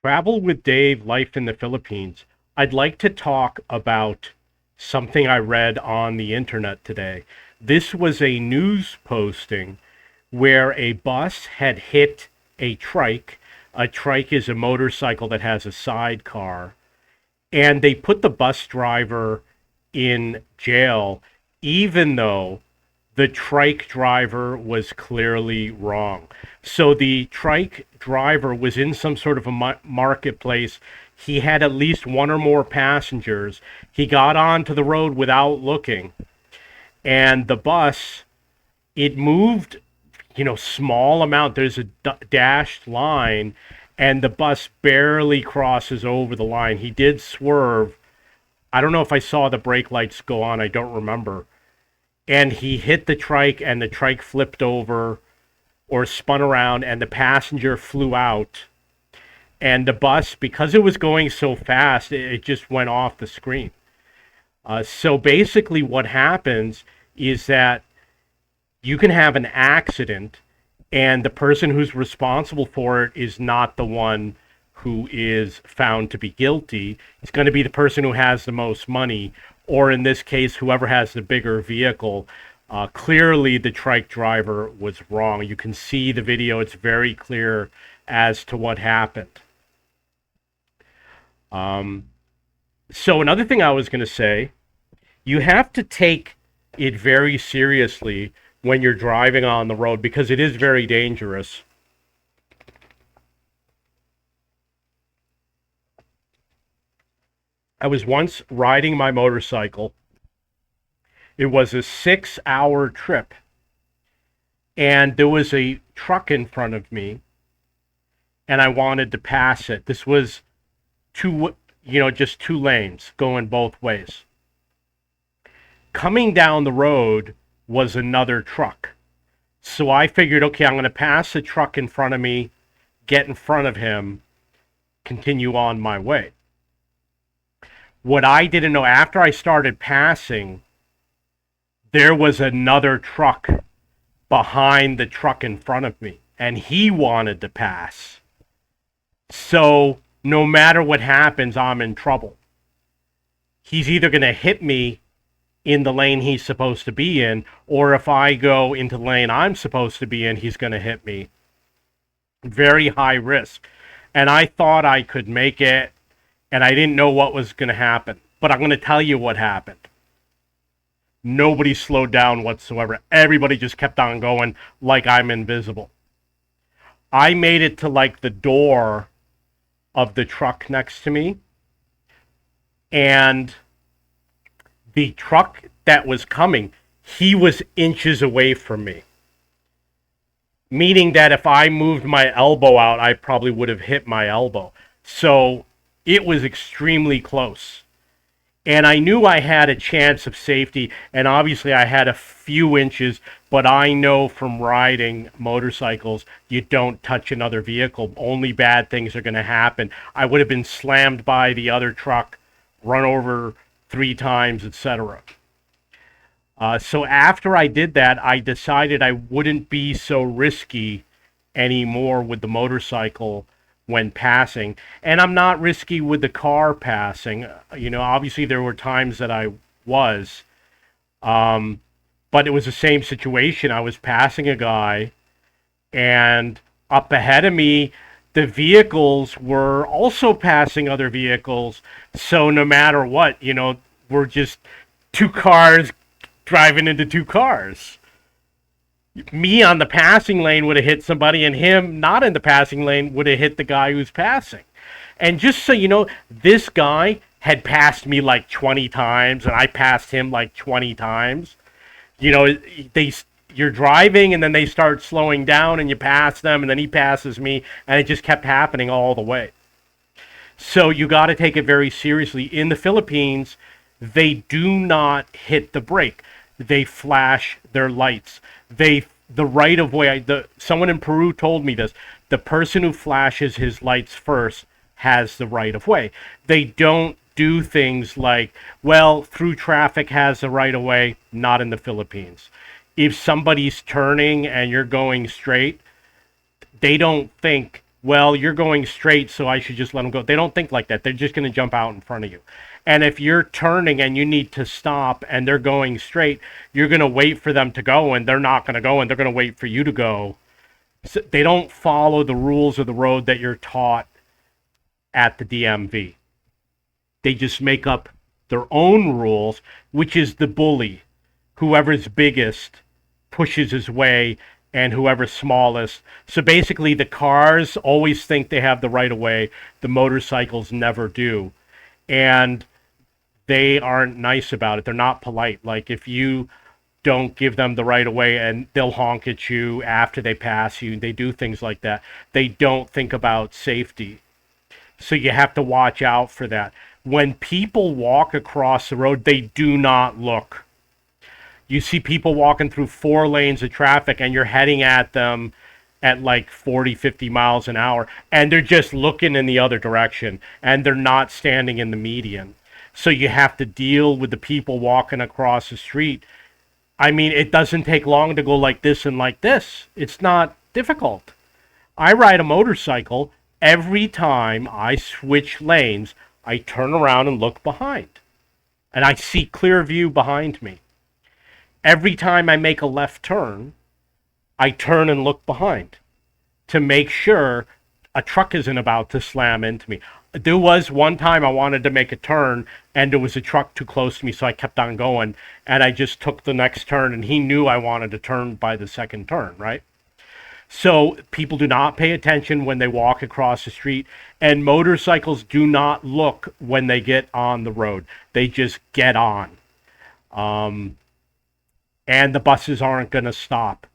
Travel with Dave, Life in the Philippines. I'd like to talk about something I read on the internet today. This was a news posting where a bus had hit a trike. A trike is a motorcycle that has a sidecar, and they put the bus driver in jail, even though the trike driver was clearly wrong. So the trike driver was in some sort of a marketplace. He had at least one or more passengers. He got onto the road without looking, and the bus, it moved, small amount. There's a dashed line, and the bus barely crosses over the line. He did swerve. I don't know if I saw the brake lights go on. I don't remember. And he hit the trike, and the trike flipped over or spun around, and the passenger flew out. And the bus, because it was going so fast, it just went off the screen. So basically, what happens is that you can have an accident, and the person who's responsible for it is not the one who is found to be guilty. It's going to be the person who has the most money, or in this case, whoever has the bigger vehicle. Clearly, the trike driver was wrong. You can see the video, it's very clear as to what happened. So, another thing I was going to say, you have to take it very seriously when you're driving on the road because it is very dangerous. I was once riding my motorcycle. It was a 6-hour trip, and there was a truck in front of me, and I wanted to pass it. This was just two lanes going both ways. Coming down the road was another truck. So I figured, okay, I'm going to pass the truck in front of me, get in front of him, continue on my way. What I didn't know, after I started passing, there was another truck behind the truck in front of me, and he wanted to pass. So no matter what happens, I'm in trouble. He's either going to hit me in the lane he's supposed to be in, or if I go into the lane I'm supposed to be in, he's going to hit me. Very high risk. And I thought I could make it, and I didn't know what was going to happen. But I'm going to tell you what happened. Nobody slowed down whatsoever. Everybody just kept on going like I'm invisible. I made it to like the door of the truck next to me, and the truck that was coming, he was inches away from me. Meaning that if I moved my elbow out, I probably would have hit my elbow. So it was extremely close. And I knew I had a chance of safety, and obviously I had a few inches, but I know from riding motorcycles, you don't touch another vehicle. Only bad things are going to happen. I would have been slammed by the other truck, run over 3 times, etc. So after I did that, I decided I wouldn't be so risky anymore with the motorcycle when passing. And I'm not risky with the car passing. Obviously there were times that I was. But it was the same situation. I was passing a guy, and up ahead of me, the vehicles were also passing other vehicles. So no matter what, we're just 2 cars driving into 2 cars. Me on the passing lane would have hit somebody, and him not in the passing lane would have hit the guy who's passing. And just so you know, this guy had passed me like 20 times, and I passed him like 20 times. You're driving, and then they start slowing down, and you pass them, and then he passes me, and it just kept happening all the way. So you got to take it very seriously. In the Philippines, they do not hit the brake. They flash their lights. The right of way. Someone in Peru told me this. The person who flashes his lights first has the right of way. They don't do things like, well, through traffic has the right of way. Not in the Philippines. If somebody's turning and you're going straight, they don't think well, you're going straight, so I should just let them go. They don't think like that. They're just going to jump out in front of you. And if you're turning and you need to stop and they're going straight, you're going to wait for them to go, and they're not going to go, and they're going to wait for you to go. So they don't follow the rules of the road that you're taught at the DMV. They just make up their own rules, which is the bully. Whoever's biggest pushes his way, and whoever's smallest. So basically, the cars always think they have the right of way. The motorcycles never do. And they aren't nice about it. They're not polite. Like, if you don't give them the right of way, and they'll honk at you after they pass you, they do things like that. They don't think about safety. So you have to watch out for that. When people walk across the road, they do not look. You see people walking through 4 lanes of traffic, and you're heading at them at like 40, 50 miles an hour, and they're just looking in the other direction, and they're not standing in the median. So you have to deal with the people walking across the street. I mean, it doesn't take long to go like this and like this. It's not difficult. I ride a motorcycle. Every time I switch lanes, I turn around and look behind, and I see clear view behind me. Every time I make a left turn, I turn and look behind to make sure a truck isn't about to slam into me. There was one time I wanted to make a turn, and there was a truck too close to me, so I kept on going, and I just took the next turn, and he knew I wanted to turn by the second turn, right? So people do not pay attention when they walk across the street, and motorcycles do not look when they get on the road. They just get on. And the buses aren't going to stop.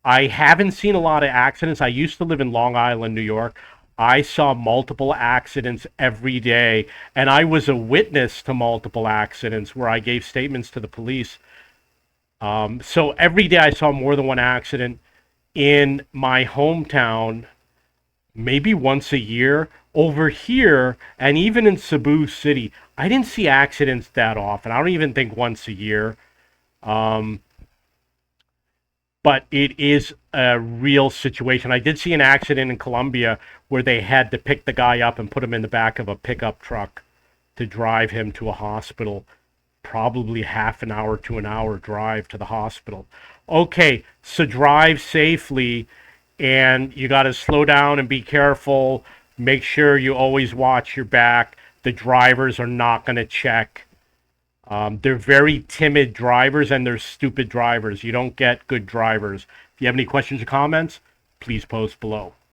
I haven't seen a lot of accidents. I used to live in Long Island, New York. I saw multiple accidents every day, and I was a witness to multiple accidents where I gave statements to the police. So every day I saw more than one accident. In my hometown, maybe once a year. Over here, and even in Cebu City, I didn't see accidents that often. I don't even think once a year. Um, but it is a real situation. I did see an accident in Colombia where they had to pick the guy up and put him in the back of a pickup truck to drive him to a hospital. Probably half an hour to an hour drive to the hospital. Okay, so drive safely, and you got to slow down and be careful. Make sure you always watch your back. The drivers are not going to check. They're very timid drivers, and they're stupid drivers. You don't get good drivers. If you have any questions or comments, please post below.